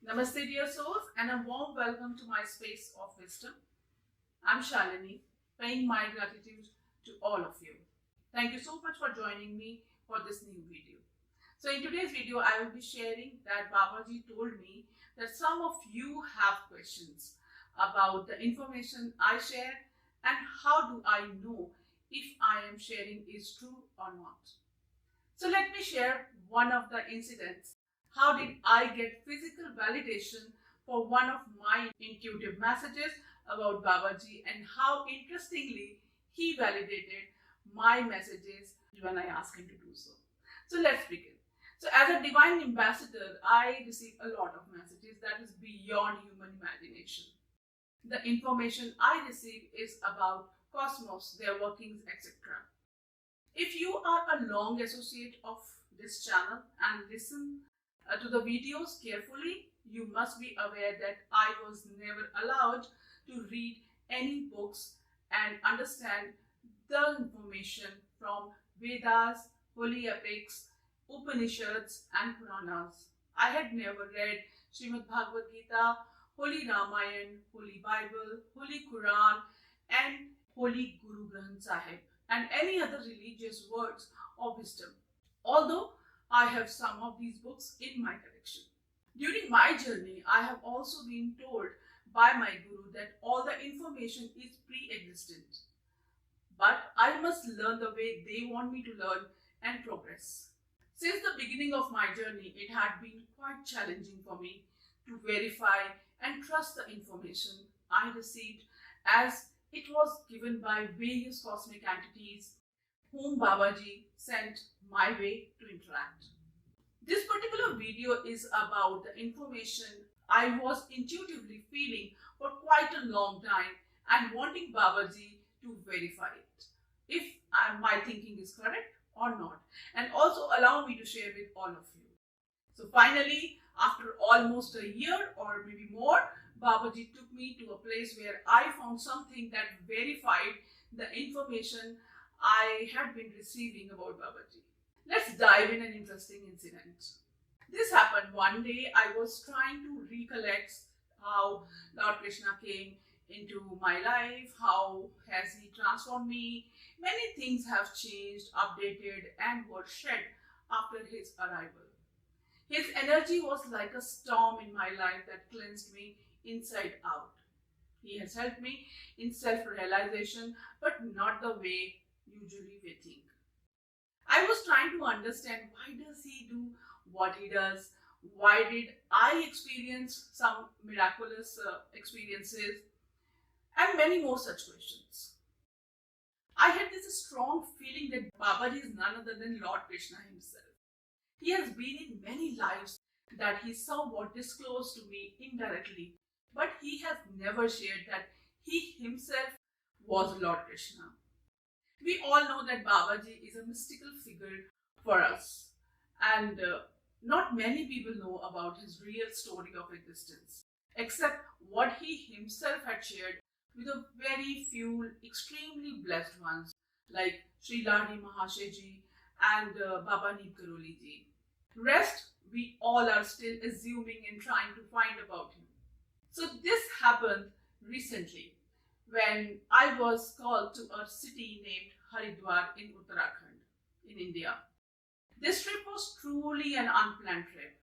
Namaste, dear souls, and a warm welcome to my space of wisdom. I'm Shalini, paying my gratitude to all of you. Thank you so much for joining me for this new video. So, in today's video, I will be sharing that Babaji told me that some of you have questions about the information I share and how do I know if I am sharing is true or not. So let me share one of the incidents. How did I get physical validation for one of my intuitive messages about Babaji, and how interestingly he validated my messages when I asked him to do so. So let's begin. So as a divine ambassador, I receive a lot of messages that is beyond human imagination. The information I receive is about cosmos, their workings, etc. If you are a long associate of this channel and listen to the videos carefully, you must be aware that I was never allowed to read any books and understand the information from Vedas, holy epics, Upanishads and Puranas. I had never read Srimad Bhagavad Gita, Holy Ramayana, Holy Bible, Holy Quran and Holy Guru Granth Sahib and any other religious words or wisdom, although I have some of these books in my collection. During my journey, I have also been told by my guru that all the information is pre-existent, but I must learn the way they want me to learn and progress. Since the beginning of my journey, it had been quite challenging for me to verify and trust the information I received, as it was given by various cosmic entities whom Babaji sent my way to interact. This particular video is about the information I was intuitively feeling for quite a long time and wanting Babaji to verify it, if my thinking is correct or not, and also allow me to share with all of you. So finally, after almost a year or maybe more, Babaji took me to a place where I found something that verified the information I had been receiving about Babaji. Let's dive in an interesting incident. This happened one day. I was trying to recollect how Lord Krishna came into my life, how has he transformed me. Many things have changed, updated and were shed after his arrival. His energy was like a storm in my life that cleansed me inside out. He has helped me in self-realization, but not the way usually we think. I was trying to understand, why does he do what he does? Why did I experience some miraculous experiences? And many more such questions. I had this strong feeling that Babaji is none other than Lord Krishna himself. He has been in many lives that he somewhat disclosed to me indirectly, but he has never shared that he himself was Lord Krishna. We all know that Babaji is a mystical figure for us, and not many people know about his real story of existence, except what he himself had shared with a very few extremely blessed ones like Sri Ladi Mahashayji and Baba Neem Karoli ji. Rest, we all are still assuming and trying to find about him. So this happened recently when I was called to a city named Haridwar in Uttarakhand in India. This trip was truly an unplanned trip.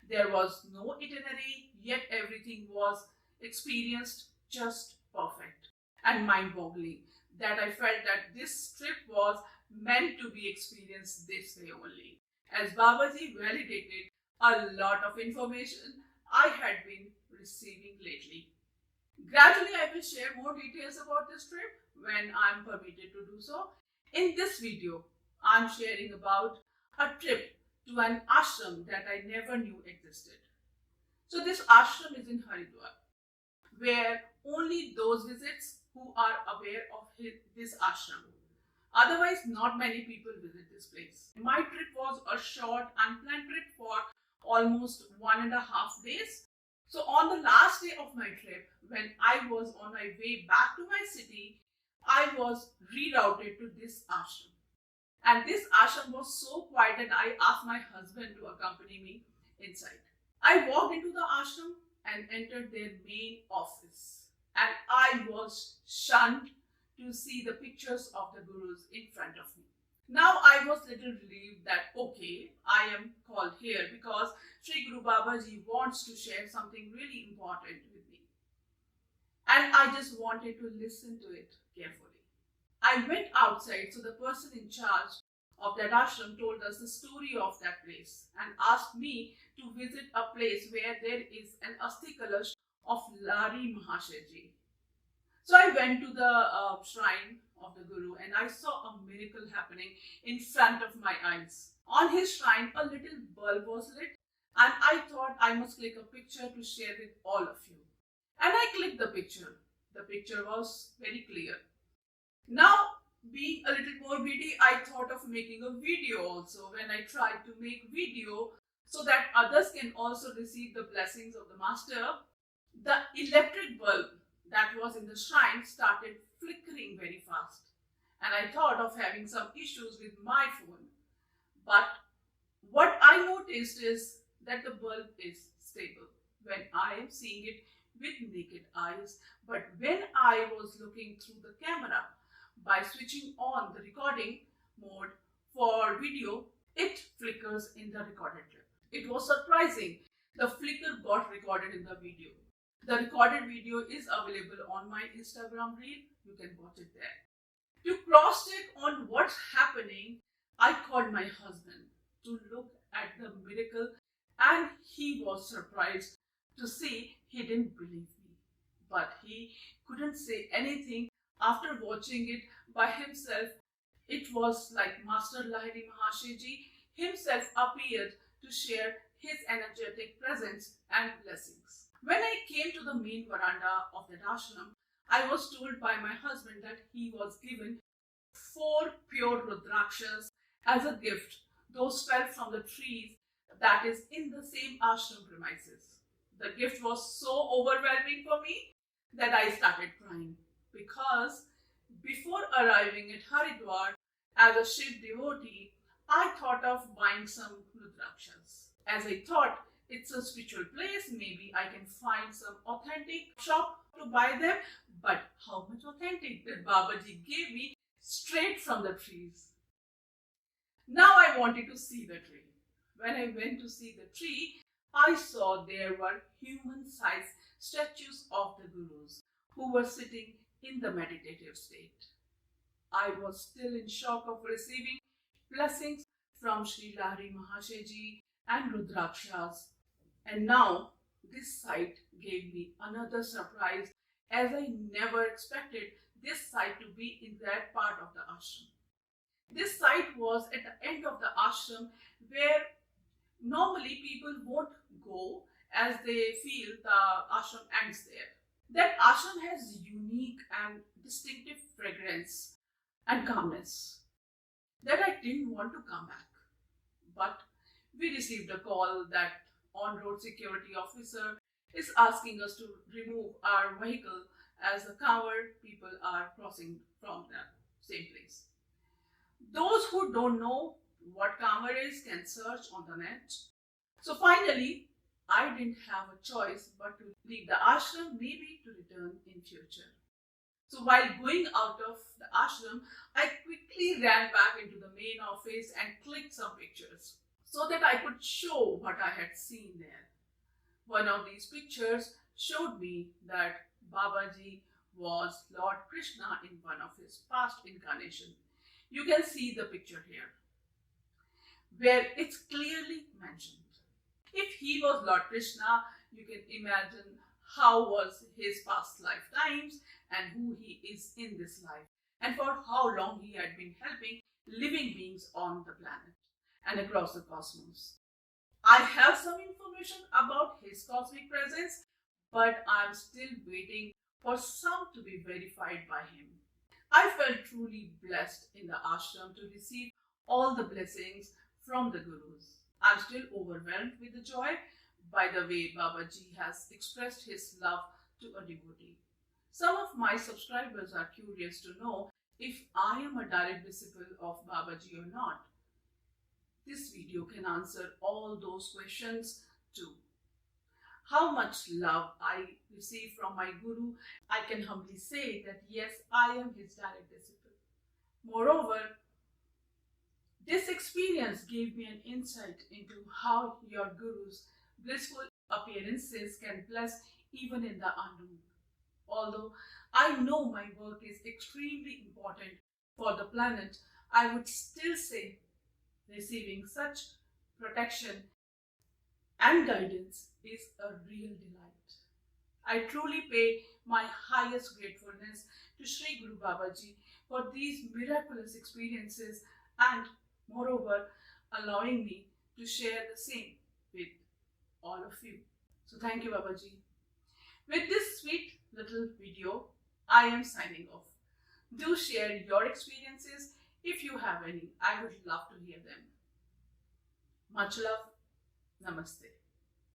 There was no itinerary, yet everything was experienced just perfect and mind-boggling, that I felt that this trip was meant to be experienced this way only, as Babaji validated a lot of information I had been receiving lately. Gradually, I will share more details about this trip when I am permitted to do so. In this video, I am sharing about a trip to an ashram that I never knew existed. So this ashram is in Haridwar, where only those visits who are aware of this ashram. Otherwise, not many people visit this place. My trip was a short, unplanned trip for almost 1.5 days. So on the last day of my trip, when I was on my way back to my city, I was rerouted to this ashram. And this ashram was so quiet that I asked my husband to accompany me inside. I walked into the ashram and entered their main office, and I was stunned to see the pictures of the gurus in front of me. Now I was little relieved that okay, I am called here because Sri Guru Babaji wants to share something really important with me. And I just wanted to listen to it carefully. I went outside, so the person in charge of that ashram told us the story of that place and asked me to visit a place where there is an Asti Kalash of Lari Mahashaji. So I went to the shrine of the Guru and I saw a miracle happening in front of my eyes. On his shrine, a little bulb was lit, and I thought I must click a picture to share with all of you. And I clicked the picture. The picture was very clear. Now, being a little more greedy, I thought of making a video also. When I tried to make video so that others can also receive the blessings of the master, the electric bulb that was in the shrine started flickering very fast. And I thought of having some issues with my phone. But what I noticed is that the bulb is stable when I am seeing it with naked eyes. But when I was looking through the camera, by switching on the recording mode for video, it flickers in the recorded clip. It was surprising. The flicker got recorded in the video. The recorded video is available on my Instagram reel. You can watch it there. To cross check on what's happening, I called my husband to look at the miracle, and he was surprised to see he didn't believe me. But he couldn't say anything. After watching it by himself, it was like Master Lahiri Mahashaji himself appeared to share his energetic presence and blessings. When I came to the main veranda of that ashram, I was told by my husband that he was given 4 pure rudrakshas as a gift. Those fell from the trees that is in the same ashram premises. The gift was so overwhelming for me that I started crying. Because before arriving at Haridwar as a Shiv devotee, I thought of buying some rudrakshas. As I thought it's a spiritual place, maybe I can find some authentic shop to buy them. But how much authentic that Babaji gave me straight from the trees. Now I wanted to see the tree. When I went to see the tree, I saw there were human-sized statues of the Gurus who were sitting in the meditative state. I was still in shock of receiving blessings from Sri Lahiri Mahashaji and Rudrakshas. And now this sight gave me another surprise, as I never expected this site to be in that part of the ashram. This site was at the end of the ashram where normally people won't go as they feel the ashram ends there. That ashram has unique and distinctive fragrance and calmness that I didn't want to come back. But we received a call that on-road security officer is asking us to remove our vehicle as the coward people are crossing from the same place. Those who don't know what Kamar is can search on the net. So finally, I didn't have a choice but to leave the ashram, maybe to return in future. So while going out of the ashram, I quickly ran back into the main office and clicked some pictures so that I could show what I had seen there. One of these pictures showed me that Babaji was Lord Krishna in one of his past incarnations. You can see the picture here, where it's clearly mentioned. If he was Lord Krishna, you can imagine how was his past lifetimes and who he is in this life, and for how long he had been helping living beings on the planet and across the cosmos. I have some information about his cosmic presence, but I'm still waiting for some to be verified by him. I felt truly blessed in the ashram to receive all the blessings from the Gurus. I'm still overwhelmed with the joy by the way Babaji has expressed his love to a devotee. Some of my subscribers are curious to know if I am a direct disciple of Babaji or not. This video can answer all those questions too. how much love I receive from my Guru, I can humbly say that yes, I am his direct disciple. Moreover, this experience gave me an insight into how your Guru's blissful appearances can bless even in the unknown. Although I know my work is extremely important for the planet, I would still say receiving such protection and guidance is a real delight. I truly pay my highest gratefulness to Sri Guru Babaji for these miraculous experiences and, moreover, allowing me to share the same with all of you. So, thank you, Babaji. With this sweet little video, I am signing off. Do share your experiences if you have any. I would love to hear them. Much love. Namaste.